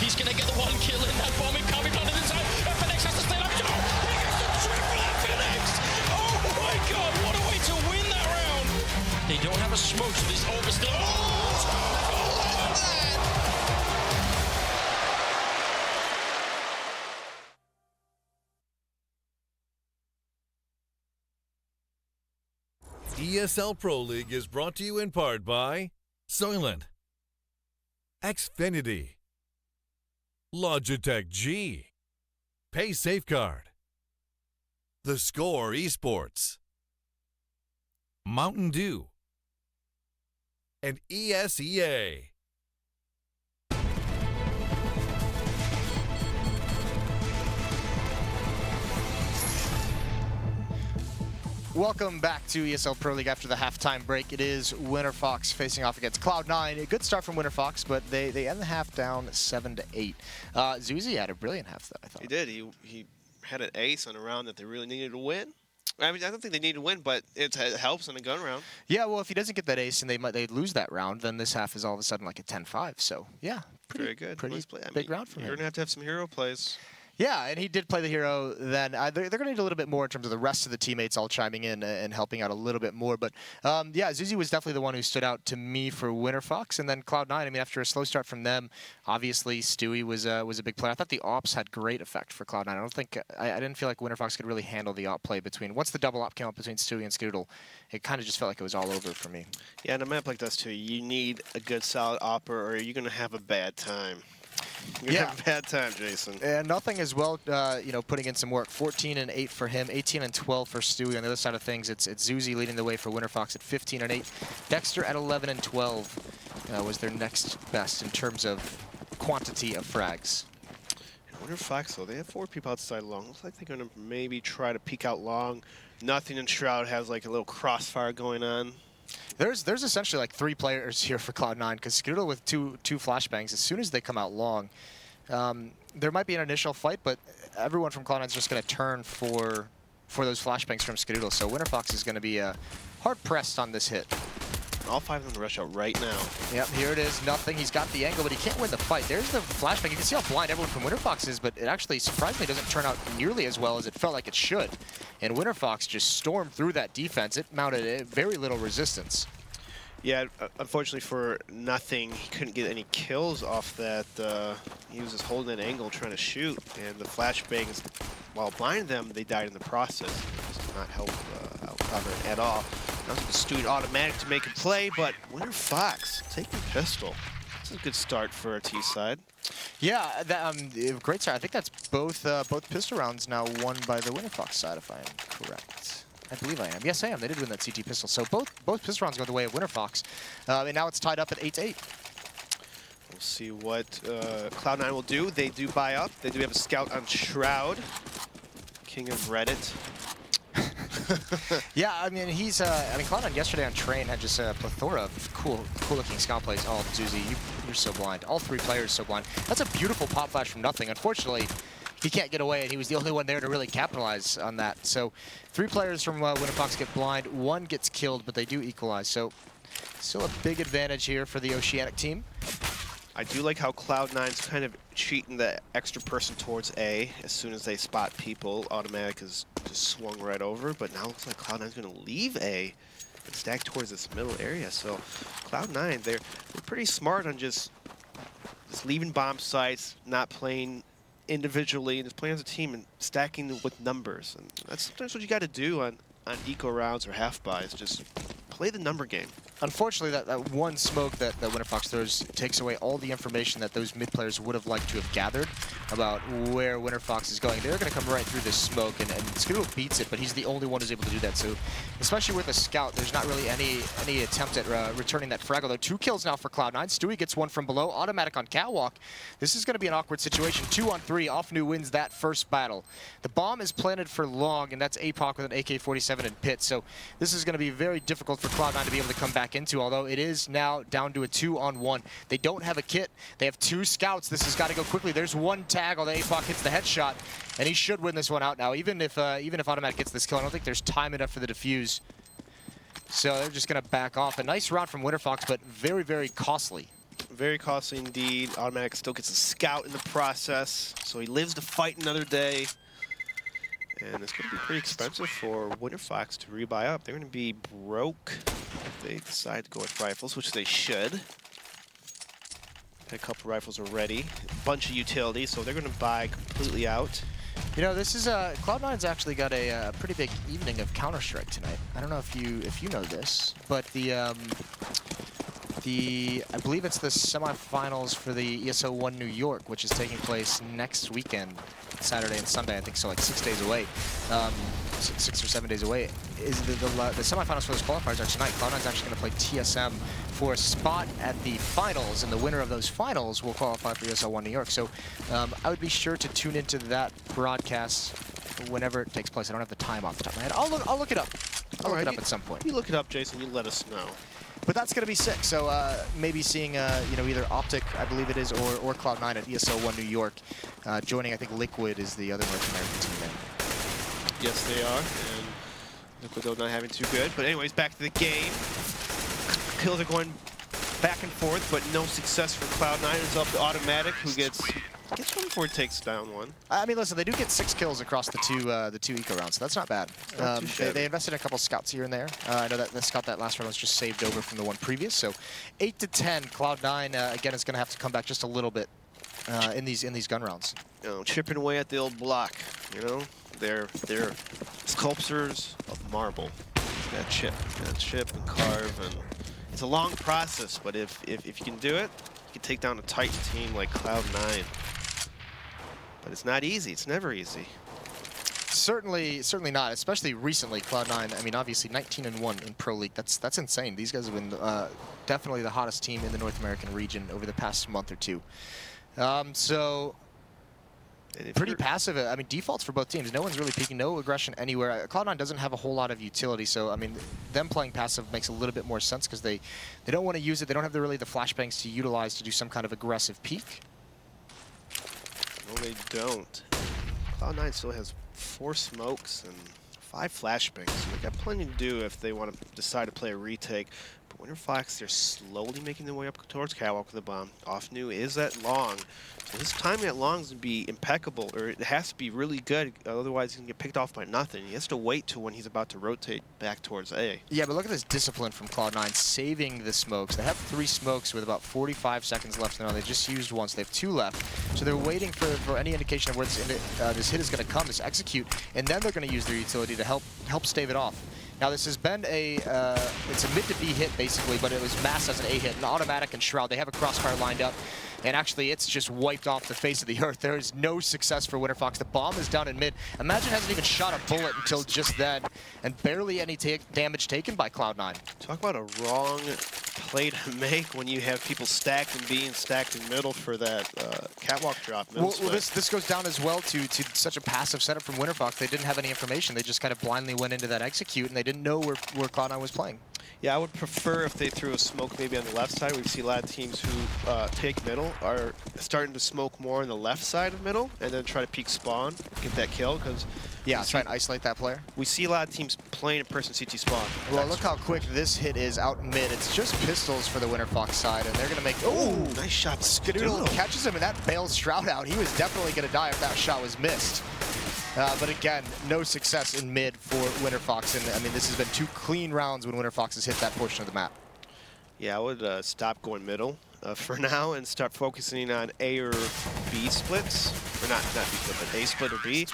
He's gonna get the 1 kill in that bomb. It can't be done in this zone. FNX has to stay up. Joe, he gets the triple FNX. Oh my God, what a way to win that round. They don't have a smoke, so this over still. Oh, ESL Pro League is brought to you in part by Soylent, Xfinity, Logitech G, Pay Safeguard, The Score Esports, Mountain Dew, and ESEA. Welcome back to ESL Pro League after the halftime break. It is Winterfox facing off against Cloud9. A good start from Winterfox, but they end the half down 7-8. Zuzi had a brilliant half, though, I thought. He did. He had an ace on a round that they really needed to win. I mean, I don't think they need to win, but it helps in a gun round. Yeah, well, if he doesn't get that ace and they lose that round, then this half is all of a sudden like a 10-5. So, yeah, very good. Pretty nice play. big round for him. You're going to have some hero plays. Yeah, and he did play the hero then. They're going to need a little bit more in terms of the rest of the teammates all chiming in and helping out a little bit more. But, yeah, Zuzi was definitely the one who stood out to me for Winterfox. And then Cloud9, I mean, after a slow start from them, obviously Stewie was a big player. I thought the ops had great effect for Cloud9. I didn't feel like Winterfox could really handle the op play between, once the double op came up between Stewie and Scoodle, it kind of just felt like it was all over for me. Yeah, in a map like Dust2, you need a good solid opper or you're going to have a bad time. You're gonna have a bad time, Jason. And nothing as well, putting in some work. 14-8 for him, 18-12 for Stewie. On the other side of things, it's Zuzi leading the way for Winterfox at 15-8. Dexter at 11-12 was their next best in terms of quantity of frags. Winterfox, though, they have 4 people outside long. Looks like they're gonna maybe try to peek out long. Nothing in Shroud has like a little crossfire going on. There's essentially like 3 players here for Cloud9 because Scoodle with two flashbangs, as soon as they come out long, there might be an initial fight, but everyone from Cloud9 is just going to turn for those flashbangs from Scoodle. So Winterfox is going to be hard pressed on this hit. All 5 of them rush out right now. Yep, here it is. Nothing. He's got the angle, but he can't win the fight. There's the flashbang. You can see how blind everyone from Winterfox is, but it actually surprisingly doesn't turn out nearly as well as it felt like it should. And Winterfox just stormed through that defense. It mounted very little resistance. Yeah, unfortunately for Nothing, he couldn't get any kills off that. He was just holding that angle trying to shoot, and the flashbangs, while blinding them, they died in the process. It does not help out Cloud9 at all. That was a Stewie automatic to make a play, but Winterfox taking pistol. That's a good start for a T side. Yeah, great start. I think that's both pistol rounds now won by the Winterfox side, if I am correct. I believe I am. Yes, I am. They did win that CT pistol. So both pistol rounds go the way of Winterfox. And now it's tied up at 8-8. We'll see what Cloud9 will do. They do buy up. They do have a scout on Shroud. King of Reddit. Yeah, I mean, Cloud9 yesterday on Train had just a plethora of cool-looking scout plays. Oh, Zuzi, you're so blind. All three players so blind. That's a beautiful pop flash from nothing. Unfortunately, he can't get away, and he was the only one there to really capitalize on that. So 3 players from Winterfox get blind. 1 gets killed, but they do equalize. So still a big advantage here for the Oceanic team. I do like how Cloud9's kind of cheating the extra person towards A. As soon as they spot people, Automatic is just swung right over. But now it looks like Cloud9's going to leave A and stack towards this middle area. So Cloud9, they're pretty smart on just leaving bomb sites, not playing individually, and just playing as a team and stacking with numbers. And that's sometimes what you got to do on eco rounds or half buys. Just play the number game. Unfortunately, that one smoke that Winterfox throws takes away all the information that those mid players would have liked to have gathered about where Winterfox is going. They're going to come right through this smoke, and Skidoodle beats it, but he's the only one who's able to do that. So, especially with a scout, there's not really any attempt at returning that frag. Although 2 kills now for Cloud9. Stewie gets 1 from below. Automatic on Catwalk. This is going to be an awkward situation. 2-on-3. Offnu wins that first battle. The bomb is planted for long, and that's APOC with an AK-47 in pit. So, this is going to be very difficult for Cloud9 to be able to come back into, although it is now down to a 2-on-1. They don't have a kit. They have 2 scouts. This has got to go quickly. There's 1 tag, although APOC hits the headshot, and he should win this one out now. Even if Automatic gets this kill, I don't think there's time enough for the defuse. So they're just going to back off. A nice round from Winterfox, but very, very costly. Very costly indeed. Automatic still gets a scout in the process, so he lives to fight another day. And it's going to be pretty expensive for Winterfox to rebuy up. They're going to be broke if they decide to go with rifles, which they should. Had a couple rifles already, a bunch of utilities, so they're going to buy completely out. You know, this is Cloud9's actually got a pretty big evening of Counter-Strike tonight. I don't know if you know this, but I believe it's the semifinals for the ESL 1 New York, which is taking place next weekend, Saturday and Sunday. I think so, like 6 days away, 6 or 7 days away. Is the semifinals for those qualifiers are tonight. Cloud9's actually going to play TSM for a spot at the finals, and the winner of those finals will qualify for ESL 1 New York. So I would be sure to tune into that broadcast whenever it takes place. I don't have the time off the top of my head. I'll look it up. I'll look it up at some point. You look it up, Jason. You let us know. But that's going to be sick. So maybe seeing either Optic, I believe it is, or Cloud9 at ESL 1 New York, joining. I think Liquid is the other North American team there. Yes, they are. And Liquid though not having too good. But anyways, back to the game. Kills are going back and forth, but no success for Cloud9. It's up to Automatic, who gets one before he takes down 1. I mean, listen, they do get 6 kills across the two eco rounds, so that's not bad. They invested in a couple scouts here and there. I know that the scout that last round was just saved over from the one previous. So 8-10, Cloud9 again is going to have to come back just a little bit in these gun rounds. You know, chipping away at the old block. You know, they're sculptors of marble. Got chip and carve, and it's a long process. But if you can do it, you can take down a Titan team like Cloud9. But it's not easy. It's never easy. Certainly not. Especially recently, Cloud9. I mean, obviously 19-1 in Pro League. That's insane. These guys have been definitely the hottest team in the North American region over the past month or two. So pretty passive. I mean, defaults for both teams. No one's really peeking. No aggression anywhere. Cloud9 doesn't have a whole lot of utility. So I mean, them playing passive makes a little bit more sense because they don't want to use it. They don't have really the flashbangs to utilize to do some kind of aggressive peek. No, they don't. Cloud9 still has 4 smokes and 5 flashbangs, so they got plenty to do if they want to decide to play a retake. But Winterfox, they're slowly making their way up towards Catwalk with the bomb. Offnu is at long, so his timing at long is going to be impeccable, or it has to be really good, otherwise he's going to get picked off by nothing. He has to wait till when he's about to rotate back towards A. Yeah, but look at this discipline from Cloud9, saving the smokes. They have 3 smokes with about 45 seconds left now. They just used one, so they have 2 left. So they're waiting for any indication of where this hit is going to come, this execute, and then they're going to use their utility to help stave it off. Now this has been it's a mid to B hit basically, but it was masked as an A hit. An Automatic and Shroud, they have a crossfire lined up. and actually it's just wiped off the face of the earth. There is no success for Winterfox. The bomb is down in mid. Imagine hasn't even shot a bullet until just then, and barely any damage taken by Cloud9. Talk about a wrong play to make when you have people stacked in B and stacked in middle for that catwalk drop. Well, this goes down as well to such a passive setup from Winterfox. They didn't have any information. They just kind of blindly went into that execute, and they didn't know where Cloud9 was playing. Yeah, I would prefer if they threw a smoke maybe on the left side. We see a lot of teams who take middle are starting to smoke more on the left side of middle and then try to peek spawn, get that kill, because try and isolate that player. We see a lot of teams playing in person CT spawn. Well, look how quick this hit is out mid. It's just pistols for the Winterfox side, and they're going to make... Oh, nice shot. Skadoodle catches him, and that bails Shroud out. He was definitely going to die if that shot was missed. But again, no success in mid for Winterfox, and I mean, this has been 2 clean rounds when Winterfox has hit that portion of the map. Yeah, I would stop going middle for now and start focusing on A or B splits. Or not B split, but A split or B.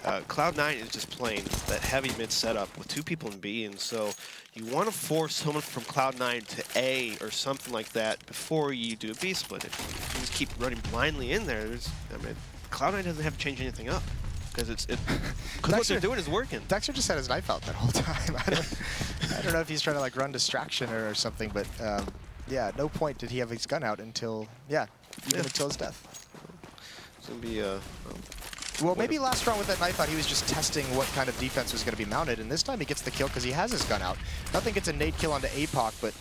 Cloud9 is just playing that heavy mid setup with 2 people in B, and so you want to force someone from Cloud9 to A or something like that before you do a B split. If you just keep running blindly in there, I mean, Cloud9 doesn't have to change anything up. Because what they're doing is working. Dexter just had his knife out that whole time. I don't know if he's trying to like run distraction or something, but yeah, no point did he have his gun out until until his death. It's gonna be well, maybe last round with that knife out, he was just testing what kind of defense was going to be mounted, and this time he gets the kill because he has his gun out. Nothing gets a nade kill onto APOC, but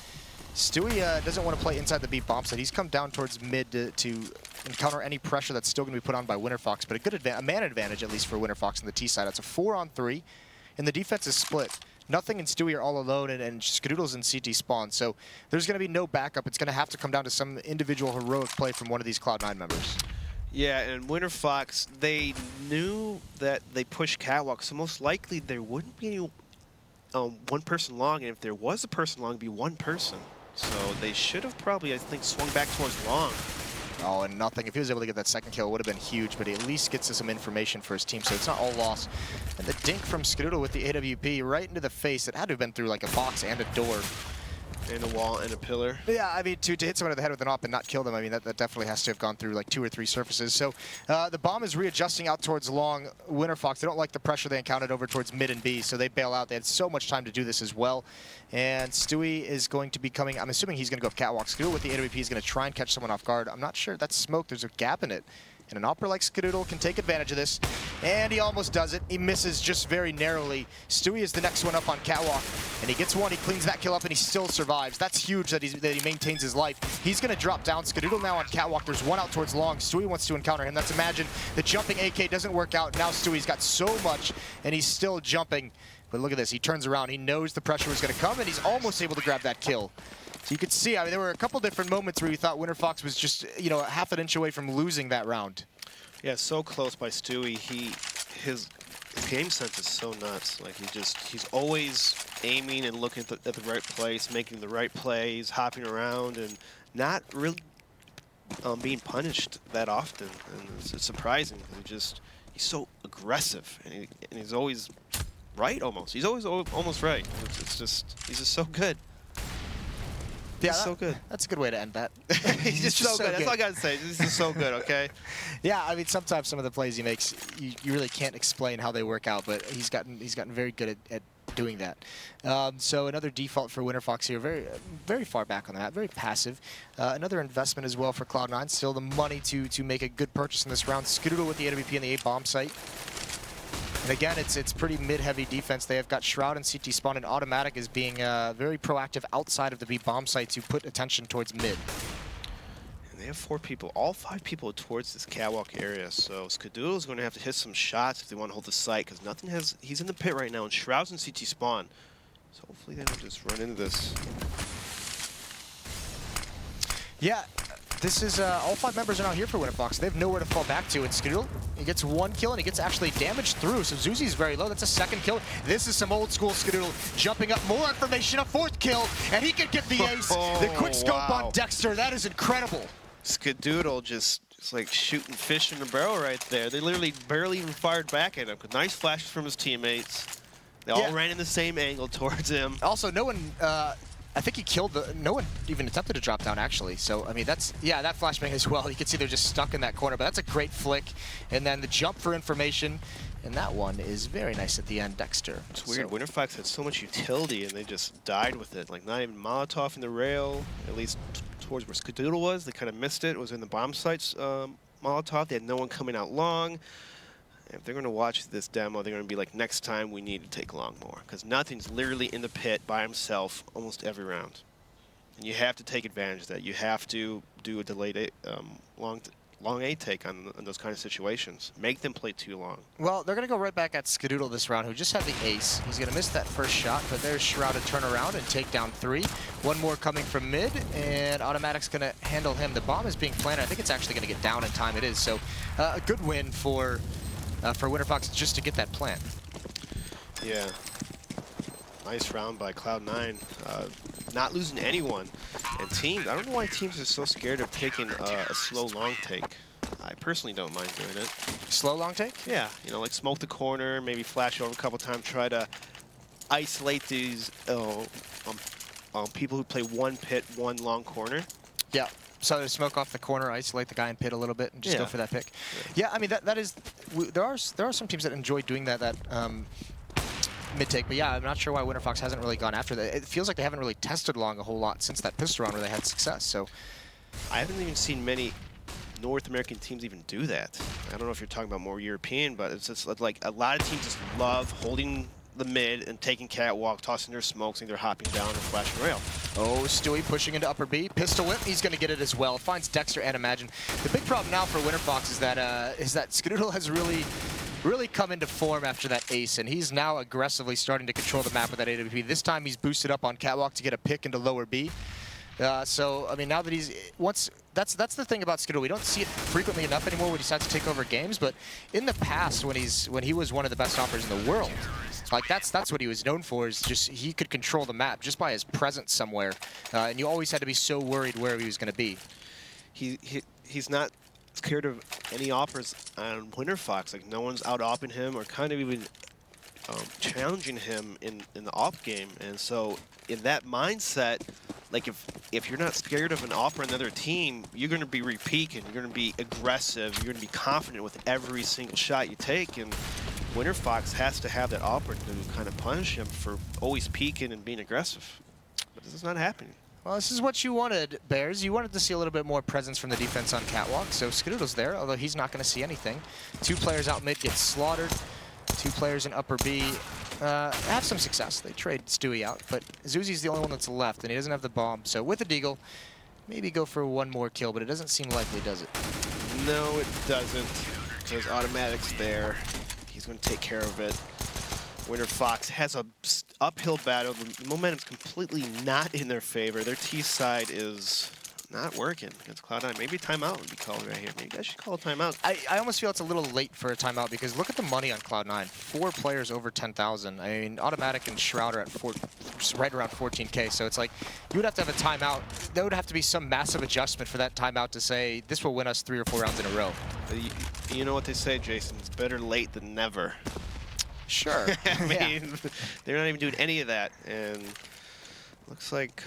Stewie doesn't want to play inside the B bomb site. He's come down towards mid to encounter any pressure that's still going to be put on by Winterfox, but a man advantage at least for Winterfox on the T side. It's a 4-on-3, and the defense is split. Nothing and Stewie are all alone, and Skadoodle's in CT spawn, so there's going to be no backup. It's going to have to come down to some individual heroic play from one of these Cloud9 members. Yeah, and Winterfox, they knew that they pushed catwalk, so most likely there wouldn't be any one person long, and if there was a person long, it'd be one person. So they should have probably, I think, swung back towards long. Oh, and nothing. If he was able to get that second kill, it would have been huge, but he at least gets us some information for his team, so it's not all lost. And the dink from Skadoodle with the AWP right into the face. It had to have been through like a box and a door. And a wall and a pillar. Yeah, I mean, to hit someone in the head with an op and not kill them, I mean, that definitely has to have gone through like 2 or 3 surfaces. So the bomb is readjusting out towards long. Winterfox, they don't like the pressure they encountered over towards mid and B, so they bail out. They had so much time to do this as well. And Stewie is going to be coming, I'm assuming he's going to go catwalk. Skadoodle with the AWP is going to try and catch someone off guard. I'm not sure. That's smoke. There's a gap in it. And an opera like Skadoodle can take advantage of this. And he almost does it. He misses just very narrowly. Stewie is the next one up on catwalk. And he gets one. He cleans that kill up, and he still survives. That's huge that he maintains his life. He's going to drop down. Skadoodle now on catwalk. There's one out towards long. Stewie wants to encounter him. That's Imagine. The jumping AK doesn't work out. Now Stewie's got so much, and he's still jumping. But look at this. He turns around. He knows the pressure was going to come, and he's almost able to grab that kill. So you could see, I mean, there were a couple different moments where you thought Winterfox was just, you know, half an inch away from losing that round. Yeah, so close by Stewie. His game sense is so nuts. Like he's always aiming and looking at the right place, making the right plays, hopping around, and not really being punished that often. And it's surprising. He's so aggressive, and he's always right almost. He's always almost right. He's just so good. Yeah, so good. That's a good way to end that. He's just so good. That's all I got to say. He's just so good, okay? Yeah, I mean, sometimes some of the plays he makes, you really can't explain how they work out, but he's gotten very good at doing that. So another default for Winterfox here, very far back on the map, very passive. Another investment as well for Cloud9. Still the money to make a good purchase in this round. Skadoodle with the AWP and the A bomb site. And again, it's pretty mid-heavy defense. They have got Shroud and CT spawn, and Automatic is being very proactive outside of the B bomb site to put attention towards mid. And they have 4 people, all 5 people towards this catwalk area. So Skadoodle is going to have to hit some shots if they want to hold the site, because nothing has. He's in the pit right now, and Shroud's in CT spawn. So hopefully they don't just run into this. Yeah. This is, all 5 members are now here for Winterfox. They have nowhere to fall back to. And Skadoodle, he gets 1 kill, and he gets actually damaged through. So Zuzi's very low. That's a 2nd kill. This is some old school Skadoodle jumping up. More information, a 4th kill, and he can get the ace. The quick scope on Dexter. That is incredible. Skadoodle just like shooting fish in a barrel right there. They literally barely even fired back at him. Nice flashes from his teammates. They all ran in the same angle towards him. Also, no one I think he killed the. No one even attempted to drop down, actually. So, I mean, that's. Yeah, that flashbang as well. You can see they're just stuck in that corner, but that's a great flick. And then the jump for information. And that one is very nice at the end, Dexter. It's weird. Winterfox had so much utility, and they just died with it. Like, not even Molotov in the rail, at least towards where Skadoodle was. They kind of missed it. It was in the bomb sites Molotov. They had no one coming out long. If they're going to watch this demo, they're going to be like, next time we need to take long more. Because Nothing's literally in the pit by himself almost every round. And you have to take advantage of that. You have to do a delayed long A take on those kind of situations. Make them play too long. Well, they're going to go right back at Skadoodle this round, who just had the ace. He's going to miss that first shot, but there's Shroud to turn around and take down 3. One more coming from mid, and Automatic's going to handle him. The bomb is being planted. I think it's actually going to get down in time. It is. So a good win for Winterfox just to get that plant. Yeah. Nice round by Cloud9. Not losing anyone. And teams, I don't know why teams are so scared of taking a slow long take. I personally don't mind doing it. Slow long take? Yeah, you know, like smoke the corner, maybe flash over a couple times, try to isolate these people who play one pit, one long corner. Yeah. So to smoke off the corner, isolate the guy in pit a little bit, and just go for that pick. Yeah, I mean that is. There are some teams that enjoy doing that mid take, but yeah, I'm not sure why Winterfox hasn't really gone after that. It feels like they haven't really tested long a whole lot since that pistol round where they had success. So I haven't even seen many North American teams even do that. I don't know if you're talking about more European, but it's just like a lot of teams just love holding the mid and taking catwalk, tossing their smokes, and they're hopping down and flashing rail. Oh, Stewie pushing into upper B. Pistol whip, he's going to get it as well. Finds Dexter and Imagine. The big problem now for Winterfox is that Skadoodle has really come into form after that ace, and he's now aggressively starting to control the map with that AWP. This time he's boosted up on catwalk to get a pick into lower B. So, I mean, now that he's that's the thing about Skadoodle. We don't see it frequently enough anymore when he starts to take over games, but in the past when he was one of the best operators in the world, like that's what he was known for, is just he could control the map just by his presence somewhere, and you always had to be so worried where he was going to be. He's not scared of any offers on Winterfox. Like, no one's out-opping him or kind of even challenging him in the op game, and so in that mindset, like if you're not scared of an offer on another team, you're going to be repeaking, you're going to be aggressive, you're going to be confident with every single shot you take, and Winterfox has to have that offer to kind of punish him for always peeking and being aggressive. But this is not happening. Well, this is what you wanted, Bears. You wanted to see a little bit more presence from the defense on catwalk, so Skadoodle's there, although he's not going to see anything. 2 players out mid get slaughtered. 2 players in upper B have some success. They trade Stewie out, but Zuzi's the only one that's left, and he doesn't have the bomb. So with a deagle, maybe go for one more kill, but it doesn't seem likely, does it? No, it doesn't. There's automatics there. He's going to take care of it. Winterfox has a uphill battle. The momentum's completely not in their favor. Their T side is not working against Cloud9. Maybe timeout would be called right here. Maybe I should call a timeout. I almost feel it's a little late for a timeout because look at the money on Cloud9. 4 players over 10,000. I mean, Automatic and Shroud are at right around 14K. So it's like you would have to have a timeout. There would have to be some massive adjustment for that timeout to say this will win us 3 or 4 rounds in a row. You know what they say, Jason? It's better late than never. Sure. I mean, they're not even doing any of that, and looks like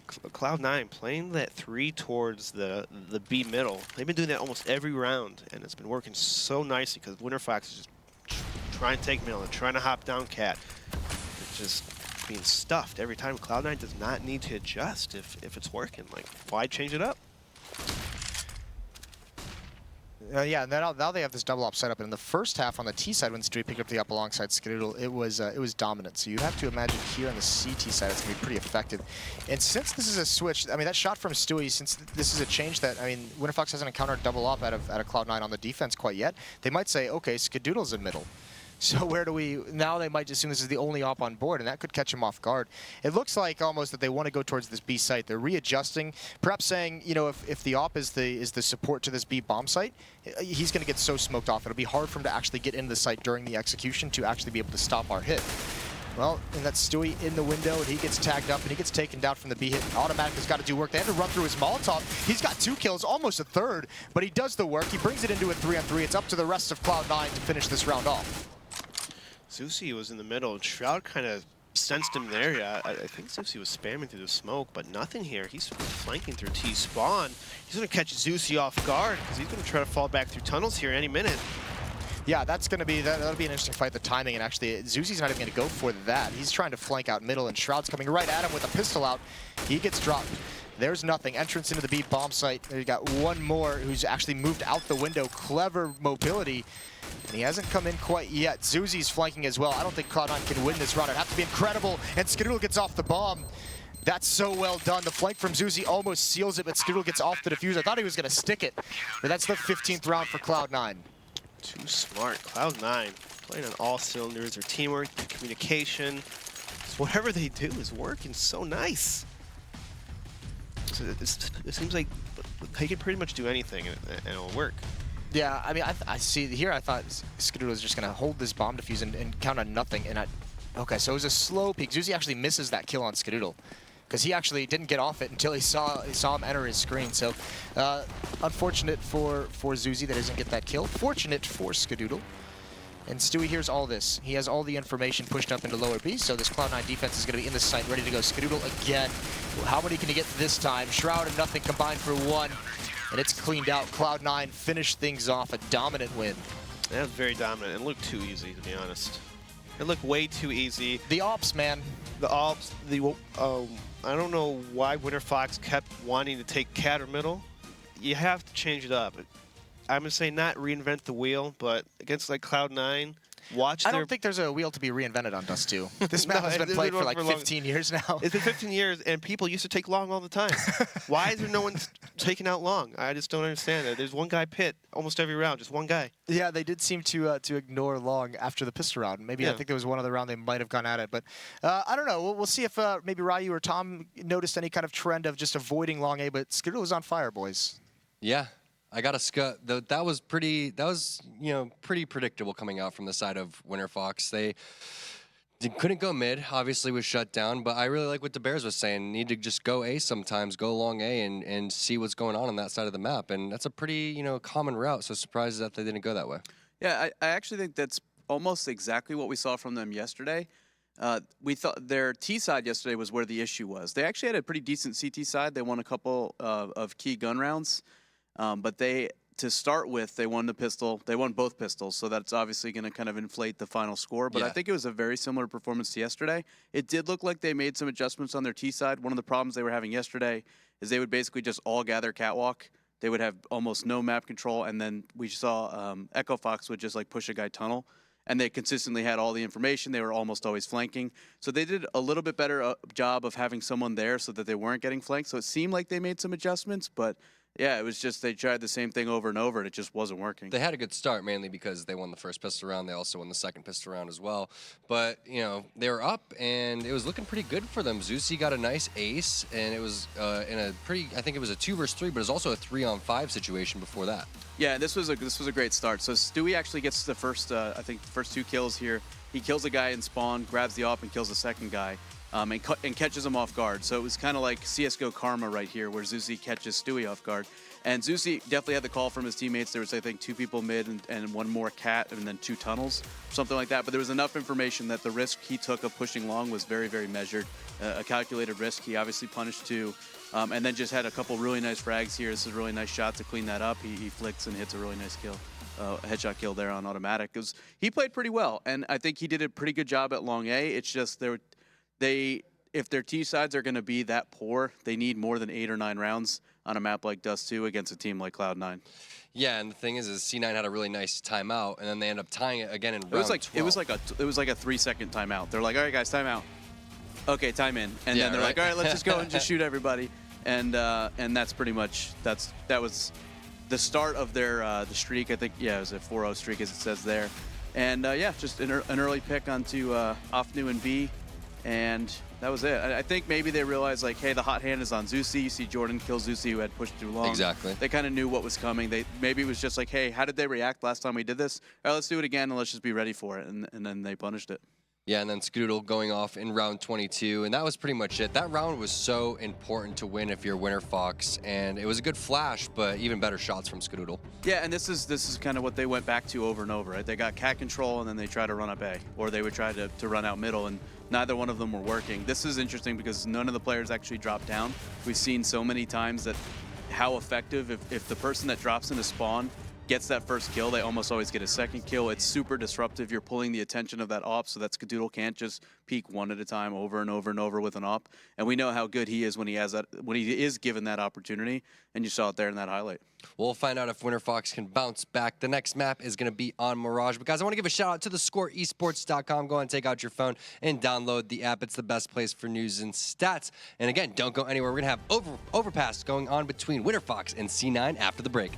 Cloud9 playing that 3 towards the B middle. They've been doing that almost every round, and it's been working so nicely because Winterfox is just trying to take middle and trying to hop down cat. It's just being stuffed every time. Cloud9 does not need to adjust if it's working. Like, why change it up? Yeah, and now they have this double op setup. And in the first half on the T side, when Stewie picked up the up alongside Skadoodle, it was dominant. So you have to imagine here on the CT side, it's going to be pretty effective. And since this is a switch, I mean, that shot from Stewie, since this is a change that, I mean, Winterfox hasn't encountered double op out of Cloud9 on the defense quite yet, they might say, okay, Skadoodle's in middle. So where do we, now they might assume this is the only op on board, and that could catch him off guard. It looks like almost that they want to go towards this B site. They're readjusting, perhaps saying, you know, if the op is the support to this B bomb site, he's going to get so smoked off. It'll be hard for him to actually get into the site during the execution to actually be able to stop our hit. Well, and that's Stewie in the window, and he gets tagged up, and he gets taken down from the B hit. Automatic has got to do work. They had to run through his Molotov. He's got 2 kills, almost a third, but he does the work. He brings it into a 3-on-3. It's up to the rest of Cloud9 to finish this round off. Zuzi was in the middle, and Shroud kind of sensed him there. Yeah, I think Zusi was spamming through the smoke, but nothing here. He's flanking through T-spawn. He's going to catch Zusi off guard because he's going to try to fall back through tunnels here any minute. Yeah, that's going to be that'll be an interesting fight. The timing, and actually, Zusi's not even going to go for that. He's trying to flank out middle, and Shroud's coming right at him with a pistol out. He gets dropped. There's nothing. Entrance into the B bomb site. You got one more who's actually moved out the window. Clever mobility. And he hasn't come in quite yet. Zuzi's flanking as well. I don't think Cloud9 can win this round. It'd have to be incredible. And Skadoodle gets off the bomb. That's so well done. The flank from Zuzi almost seals it, but Skadoodle gets off the defuse. I thought he was going to stick it. But that's the 15th round for Cloud9. Too smart. Cloud9 playing on all cylinders. Their teamwork, their communication. Whatever they do is working so nice. So it seems like they can pretty much do anything and it'll work. Yeah, I mean, I see here. I thought Skadoodle was just going to hold this bomb defuse and count on nothing. And okay, so it was a slow peek. Zuzi actually misses that kill on Skadoodle because he actually didn't get off it until he saw him enter his screen. So unfortunate for Zuzi that doesn't get that kill. Fortunate for Skadoodle. And Stewie hears all this. He has all the information pushed up into lower B, so this Cloud9 defense is going to be in the site, ready to go. Skadoodle again. How many can he get this time? Shroud and nothing combined for one, and it's cleaned out. Cloud9 finished things off, a dominant win. That was very dominant and looked too easy, to be honest. It looked way too easy. The ops, man. The ops, I don't know why Winterfox kept wanting to take cat or middle. You have to change it up. I'm going to say not reinvent the wheel, but against like Cloud9, watch I don't think there's a wheel to be reinvented on Dust2. This map has been played for like 15 years now. It's been 15 years, and people used to take long all the time. Why is there no one taking out long? I just don't understand it. There's one guy pit almost every round, just one guy. Yeah, they did seem to ignore long after the pistol round. Maybe I think there was one other round they might have gone at it, but I don't know. We'll see if maybe Ryu or Tom noticed any kind of trend of just avoiding long A, but Skadoodle was on fire, boys. Yeah. I got a scut. That was pretty predictable coming out from the side of Winterfox. They couldn't go mid, obviously was shut down, but I really like what the Bears was saying. Need to just go A sometimes, go long A and see what's going on that side of the map. And that's a pretty, common route, so surprised that they didn't go that way. Yeah, I actually think that's almost exactly what we saw from them yesterday. We thought their T side yesterday was where the issue was. They actually had a pretty decent CT side. They won a couple of key gun rounds. But to start with, they won the pistol. They won both pistols, so that's obviously going to kind of inflate the final score. But I think it was a very similar performance to yesterday. It did look like they made some adjustments on their T side. One of the problems they were having yesterday is they would basically just all gather catwalk. They would have almost no map control, and then we saw EchoFox would just like push a guy tunnel. And they consistently had all the information. They were almost always flanking. So they did a little bit better job of having someone there so that they weren't getting flanked. So it seemed like they made some adjustments, but yeah, it was just they tried the same thing over and over, and it just wasn't working. They had a good start, mainly because they won the first pistol round. They also won the second pistol round as well. But, they were up, and it was looking pretty good for them. Zusi got a nice ace, and it was in a pretty, I think it was a 2 versus 3, but it was also a 3-on-5 situation before that. Yeah, this was a great start. So Stewie actually gets the first, first 2 kills here. He kills a guy in spawn, grabs the op, and kills the second guy. And catches him off guard. So it was kind of like CSGO karma right here, where Zusi catches Stewie off guard. And Zusi definitely had the call from his teammates. There was, I think, 2 people mid and 1 more cat, and then 2 tunnels, something like that. But there was enough information that the risk he took of pushing long was very, very measured. A calculated risk. He obviously punished 2. And then just had a couple really nice frags here. This is a really nice shot to clean that up. He flicks and hits a really nice kill. A headshot kill there on automatic. He played pretty well, and I think he did a pretty good job at long A. It's just if their T sides are going to be that poor, they need more than 8 or 9 rounds on a map like Dust2 against a team like Cloud9. Yeah, and the thing is C9 had a really nice timeout, and then they end up tying it again in round 12. It was like a 3-second timeout. They're like, all right, guys, timeout. Okay, time in, and then they're like, all right, let's just go and just shoot everybody, and that's pretty much that was the start of their the streak. I think it was a 4-0 streak as it says there, and just an early pick onto Ofnu and B. And that was it. I think maybe they realized, like, hey, the hot hand is on Zusi. You see Jordan kill Zusi, who had pushed too long. Exactly. They kind of knew what was coming. Maybe it was just like, hey, how did they react last time we did this? All right, let's do it again, and let's just be ready for it. And then they punished it. Yeah, and then Skadoodle going off in round 22, and that was pretty much it. That round was so important to win if you're Winterfox, and it was a good flash, but even better shots from Skadoodle. Yeah, and this is kind of what they went back to over and over, right? They got cat control, and then they try to run up A, or they would try to run out middle, and neither one of them were working. This is interesting because none of the players actually dropped down. We've seen so many times that how effective, if the person that drops into spawn gets that first kill, they almost always get a second kill. It's super disruptive. You're pulling the attention of that op so that Skadoodle can't just peek one at a time over and over and over with an op. And we know how good he is when he is given that opportunity, and you saw it there in that highlight. We'll find out if Winterfox can bounce back. The next map is going to be on Mirage. But guys, I want to give a shout out to thescoreesports.com. Go and take out your phone and download the app. It's the best place for news and stats. And again, don't go anywhere. We're going to have Overpass going on between Winterfox and C9 after the break.